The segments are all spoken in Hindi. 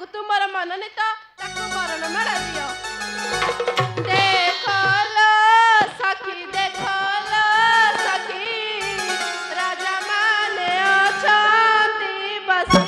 ଯାହାକୁ ତୁମର ମନୋନୀତ ତାକୁ ବରଣ ମାଳ ଦିଅ। ଦେଖଲ ସଖୀ ଦେଖଲ ସଖୀ ରାଜା ମାନେ ଅଛନ୍ତି ବସି।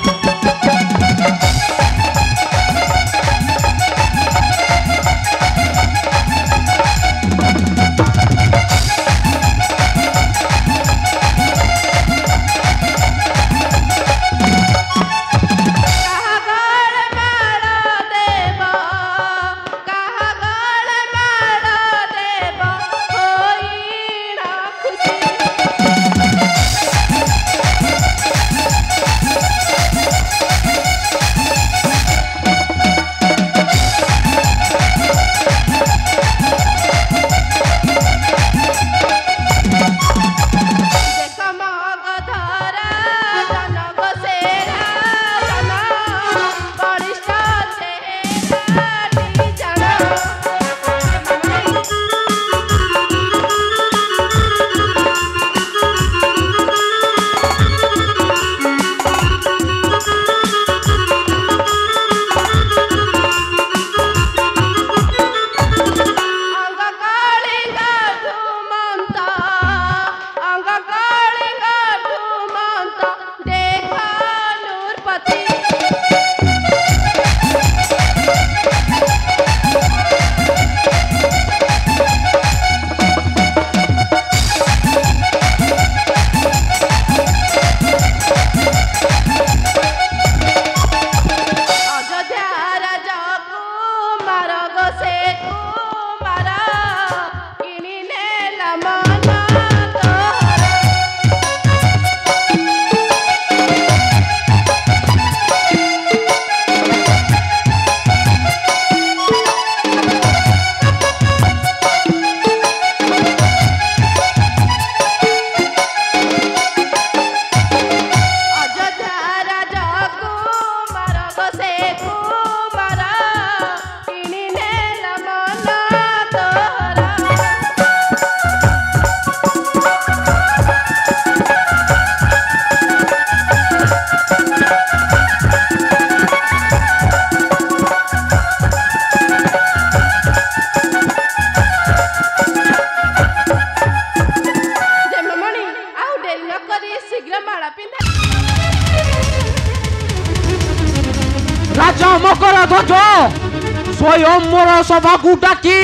स्वयं मोर सभा डाकी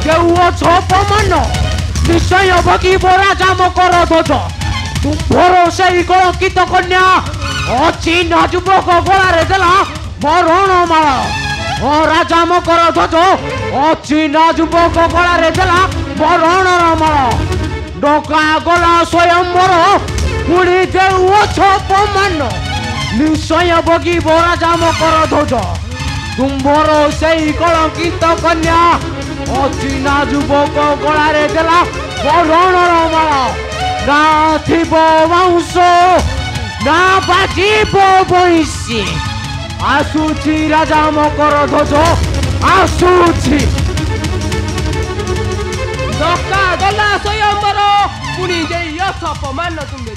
देव छपमान निश्चय भगिब राजा मकर ध्वज तुम्भर से कलंकित कन्या अचिन्ह युवक गलारे देला बरण माल। राजा मकर ध्वज अचिन्ह युवक गलारे देला बरण माल। डका गला स्वयं मोर पुणी देव छपमान निश्चय भगिब राजा मकर ध्वज तुम्भर से कलंकित कन्या अचिन्ह युवक गलारे देला बरण माल। ना थिब बाउंश ना बाजिब बंशी आसुची राजा मकर ध्वज आसुची। डका गला स्वयंवर पुणी देई अपमान तुम्हें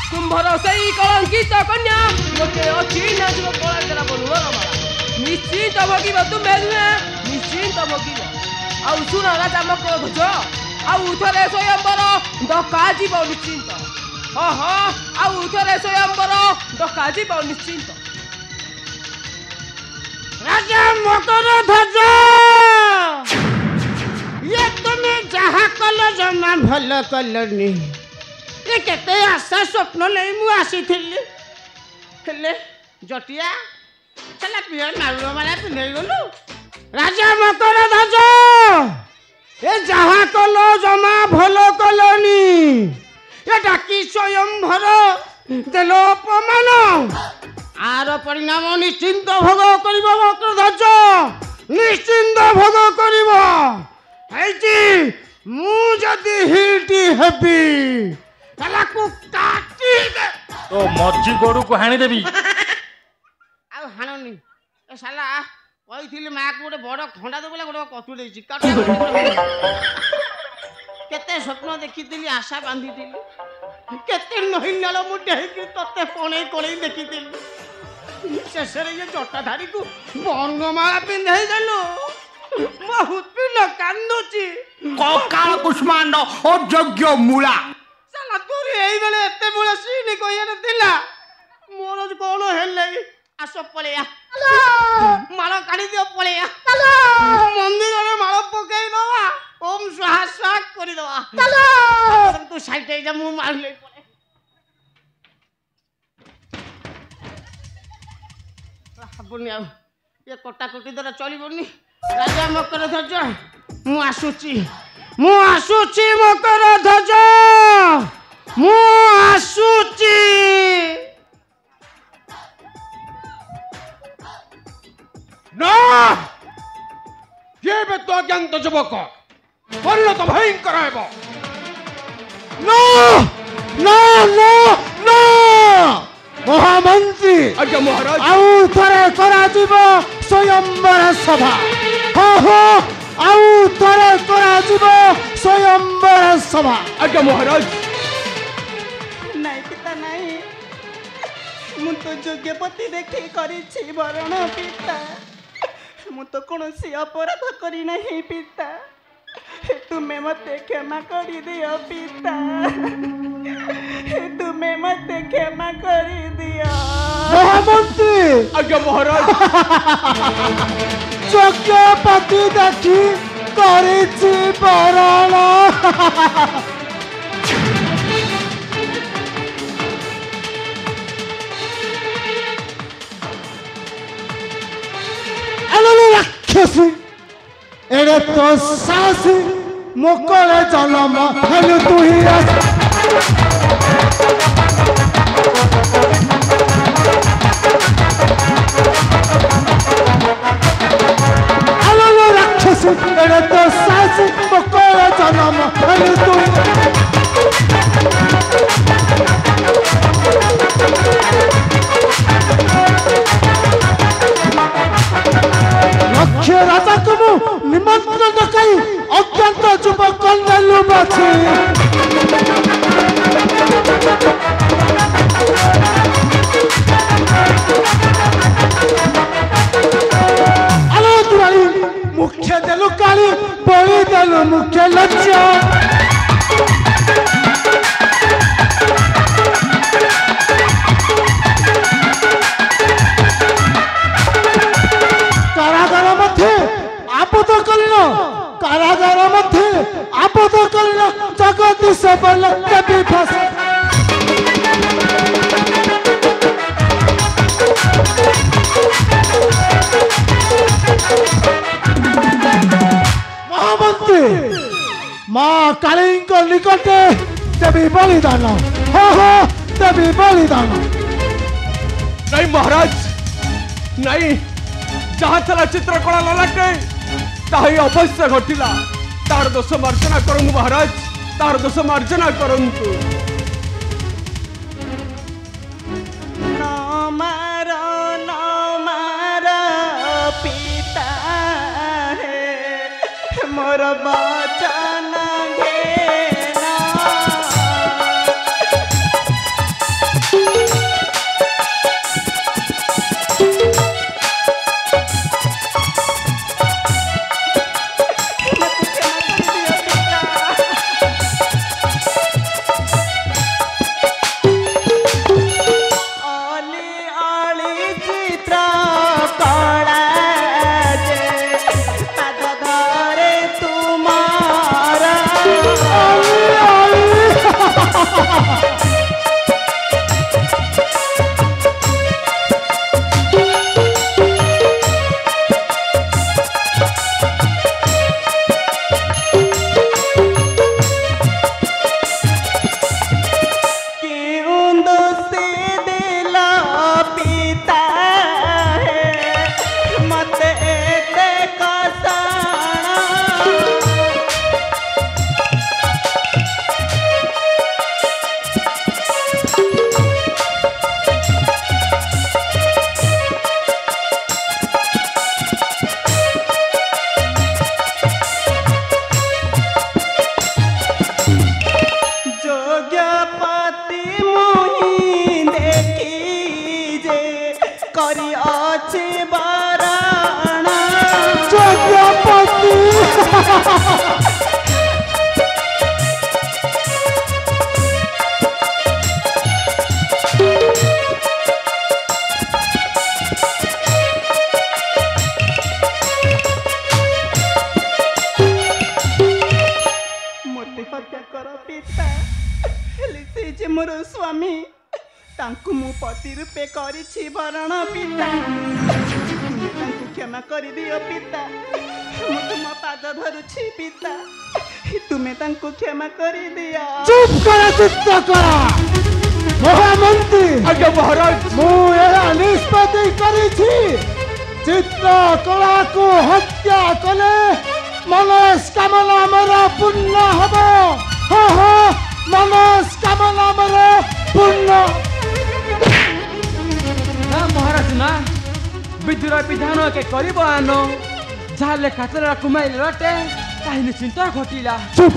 तुम्भर से कलंकित कन्या गोटे अचिन्ह युवक गलारे देला बरण माल। निश्चिंत भोगिब तुम्हें नुहे निश्चिंत भोगिब। आउ शुण राजा मकर ध्वज आउ थरे स्वयंवर डका जीव निश्चिंत। आउ थरे स्वयंवर डका जीव निश्चिंत। राजा मकर ध्वज ये तुम जहाँ कल जमा भल कलनी ये केते आशा स्वप्न नहीं मु आसी थिली हेले जटिया चला पियर मारुआ माला पिंधई गलु। राजा मकर ध्वज ए जहाँ कल जमा भल कलनी ये डाकी स्वयं भर देल अपमान आर परिणाम निश्चिंत भोग कर मकर ध्वज निश्चिंत भोग कर मुझे हिलटी हेबी काटी दे तो मज्जी गोरु को हाणी देबी हाणनी ए साला कही माँ को गोटे बड़ खंडा दे गोटे कटु दे केते स्वप्न देखी आशा बांधी केते नहींनाल मुझे तते कणे कणे देखी शेषରେ ये जटाधारी को बंगमाला पिंधाई देलु बहुत पिला कांदुची ककाल कुष्मांड अयोग्य मूला साला तोरी एई बेले एते मूला सीनी कहिया थिला मोर कोन हेले आस पळेया माळ काढी दियो पळेया मंदिर रे माळ पकाई दवा ओम स्वाहा स्वाहा करी दवा तू साइड जा मु मारले पळे हबुनी आ ये कोटा कोटी द्वारा चलिबोनी राजा मकर ध्वज मु आसुची मकर ध्वज मु आसुची ना ये बे तो अज्ञात युवक परिणत भयंकर हेब नो नो नो नो महामंत्री आज्ञा महाराज आउ थरे कराजिब स्वयंवर सभा हो हो आउ थरे कराजिब स्वयंवर सभा आज्ञा महाराज नहीं पिता नहीं मु तो योग्यपति देखी करिछि वरण पिता मु तो कौनसी अपराध करी नहीं पिता तुम्हें मते क्षमा करी दियो पिता तुम्हें मते क्षमा करी दियो महामंत्री आज्ञा महाराज योग्यपति देखी करिछि वरण राक्षसी एरे तो सासी मोकले जन्म हेलु तू ही राक्षसी एरे तो सासी मोकले जन्म हेलु तू लक्ष्य राजा को निमंत्रण डकाई अत्यंत युवक कल्याण बाछी आलो दुराली मुख्य देलु काली बळी देलु मुख्य लक्ष्य कारागार मध्य आपदकालीन जगदीश देवी भाषा महामंत्री माँ काली निकटे देवी बलिदान हो देवी बलिदान नहीं महाराज नहीं जहाँ चला चित्रकला ललाटे ताही अवश्य घटिला तार दोष मार्जना करंतु महाराज तार दोष मार्जना करंतु न मार पिता है मोर बचन मोर स्वामी तांकु मु पति रूपे करिछि भरण पिता तुमे तांकु क्षमा करि दियो पिता मु तुम पाद धरुछि पिता तुमे तांकु क्षमा करि दियो चुप कर चित्त कर महामंत्री आज्ञा महाराज मु एरा निष्पत्ति करिछि चित्रकला को हत्या कले मनस्कामना मोर पूर्ण हब मनस्कामना मोर पूर्ण ना महाराज ना विदुर विधान के करिब आनो जाले खातरा कुमाइल रटे काहिनी चिंता घटिला चुप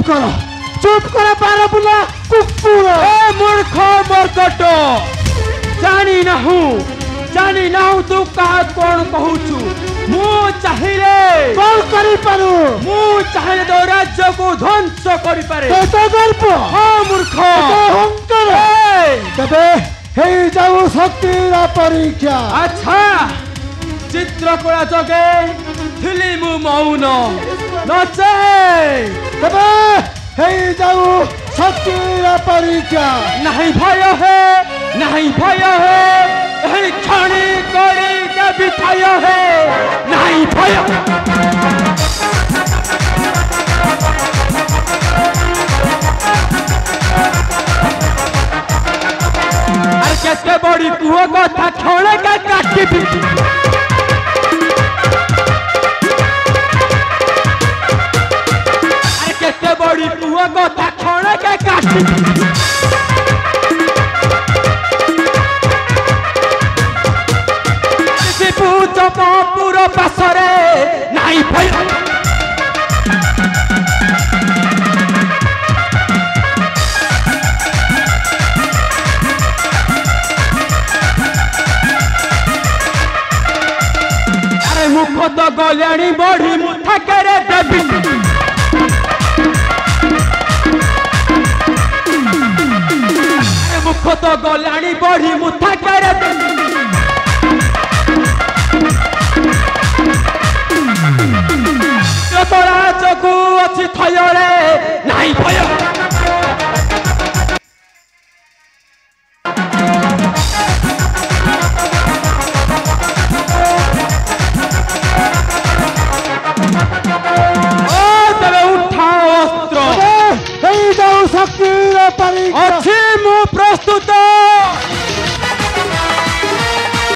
कर पारबुला कुकुर ए मूर्ख मर्कट जानी नाहु तू कहा कौन कहूचु मु चाहिए कौन करी पारू मु चाहिए तो राज्य को ध्वंस करि पारे तो गर्व हां मूर्ख अहंकार तबे हे जाऊ शक्तिर परीक्षा अच्छा चित्रकला जगे थिली मु मौन नचे तबे हे जाऊ शक्तिर परीक्षा नहीं भय है एही क्षणी करी देवी भय है नहीं भय अरे केते बड़ी पुओ कथा छोड़े का काटी भी अरे केते बड़ी पुओ कथा छोड़े का काटी पूरा पासरे नहीं भय अरे मुख तो गल्याणी बड़ी मुठा करे देवी अरे मुख तो गल्याणी बड़ी मुठा करे देवी तोरा चकु अच्छी थयरे नहीं भय